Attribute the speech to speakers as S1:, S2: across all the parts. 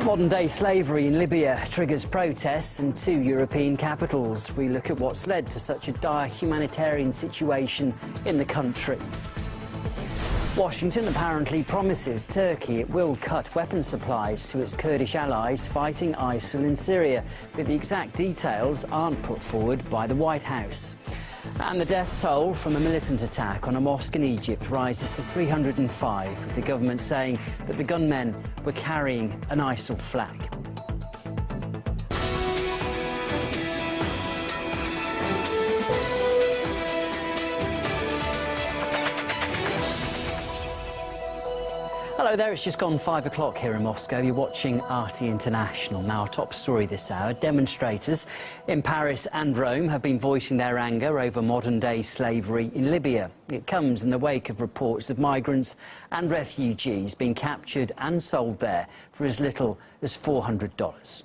S1: Modern-day slavery in Libya triggers protests in 2 European capitals. We look at what's led to such a dire humanitarian situation in the country. Washington apparently promises Turkey it will cut weapons supplies to its Kurdish allies fighting ISIL in Syria, but the exact details aren't put forward by the White House. And the death toll from a militant attack on a mosque in Egypt rises to 305, with the government saying that the gunmen were carrying an ISIL flag. Hello there, it's just gone 5 o'clock here in Moscow. You're watching RT International. Now, our top story this hour. Demonstrators in Paris and Rome have been voicing their anger over modern-day slavery in Libya. It comes in the wake of reports of migrants and refugees being captured and sold there for as little as $400.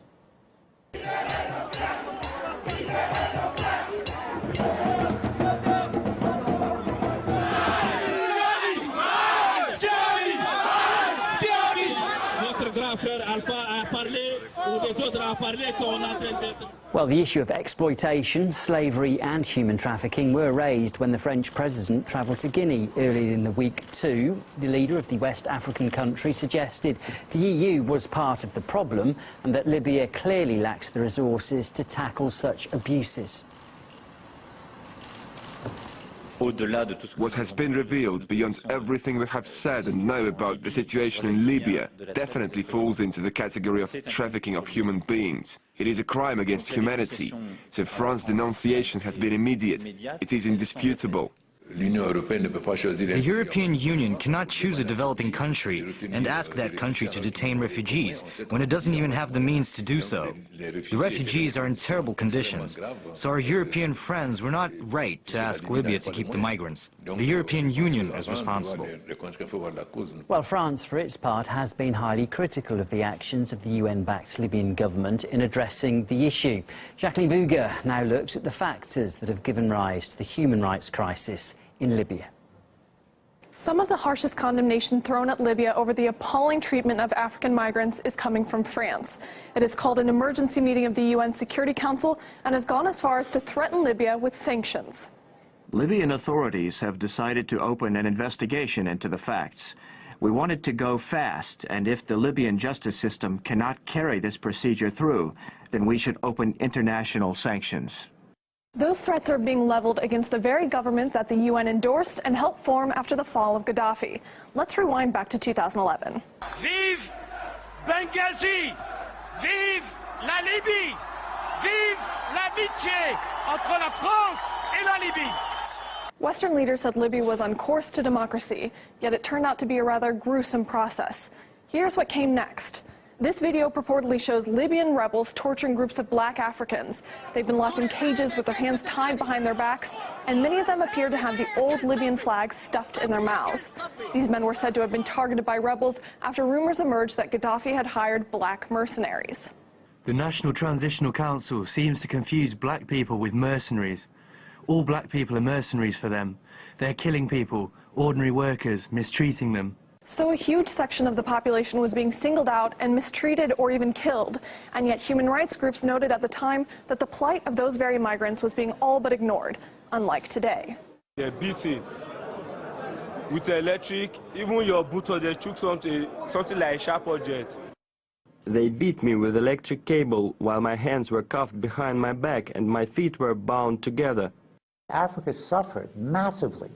S1: Well, the issue of exploitation, slavery and human trafficking were raised when the French president travelled to Guinea earlier in the week too. The leader of the West African country suggested the EU was part of the problem and that Libya clearly lacks the resources to tackle such abuses.
S2: What has been revealed beyond everything we have said and know about the situation in Libya definitely falls into the category of trafficking of human beings. It is a crime against humanity, so France's denunciation has been immediate. It is indisputable.
S3: The European Union cannot choose a developing country and ask that country to detain refugees when it doesn't even have the means to do so. The refugees are in terrible conditions, so our European friends were not right to ask Libya to keep the migrants. The European Union is responsible.
S1: Well, France, for its part, has been highly critical of the actions of the UN-backed Libyan government in addressing the issue. Jacqueline Vuga now looks at the factors that have given rise to the human rights crisis in Libya.
S4: Some of the harshest condemnation thrown at Libya over the appalling treatment of African migrants is coming from France. It has called an emergency meeting of the UN Security Council and has gone as far as to threaten Libya with sanctions.
S5: Libyan authorities have decided to open an investigation into the facts. We wanted to go fast, and if the Libyan justice system cannot carry this procedure through, then we should open international sanctions.
S4: Those threats are being leveled against the very government that the UN endorsed and helped form after the fall of Gaddafi. Let's rewind back to 2011.
S6: Vive Benghazi! Vive la Libye! Vive l'amitié entre la France et la Libye!
S4: Western leaders said Libya was on course to democracy, yet it turned out to be a rather gruesome process. Here's what came next. This video purportedly shows Libyan rebels torturing groups of black Africans. They've been locked in cages with their hands tied behind their backs, and many of them appear to have the old Libyan flags stuffed in their mouths. These men were said to have been targeted by rebels after rumors emerged that Gaddafi had hired black mercenaries.
S7: The National Transitional Council seems to confuse black people with mercenaries. All black people are mercenaries for them. They're killing people, ordinary workers, mistreating them.
S4: So a huge section of the population was being singled out and mistreated or even killed. And yet human rights groups noted at the time that the plight of those very migrants was being all but ignored, unlike today.
S8: They're beating with electric, even your boot or they took something like a sharp object.
S9: They beat me with electric cable while my hands were cuffed behind my back and my feet were bound together.
S10: Africa suffered massively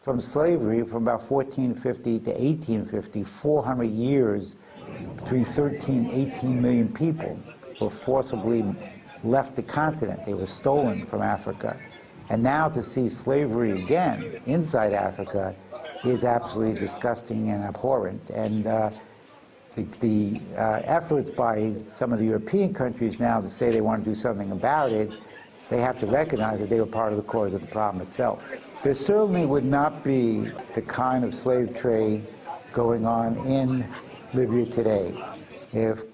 S10: from slavery from about 1450 to 1850, 400 years, between 13 and 18 million people were forcibly left the continent. They were stolen from Africa. And now to see slavery again inside Africa is absolutely disgusting and abhorrent. And the efforts by some of the European countries now to say they want to do something about it, they have to recognize that they were part of the cause of the problem itself. There certainly would not be the kind of slave trade going on in Libya today if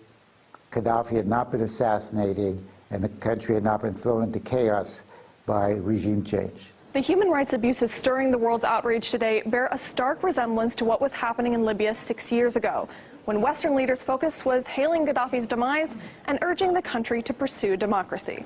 S10: Gaddafi had not been assassinated and the country had not been thrown into chaos by regime change.
S4: The human rights abuses stirring the world's outrage today bear a stark resemblance to what was happening in Libya 6 years ago. when Western leaders' focus was hailing Gaddafi's demise and urging the country to pursue democracy.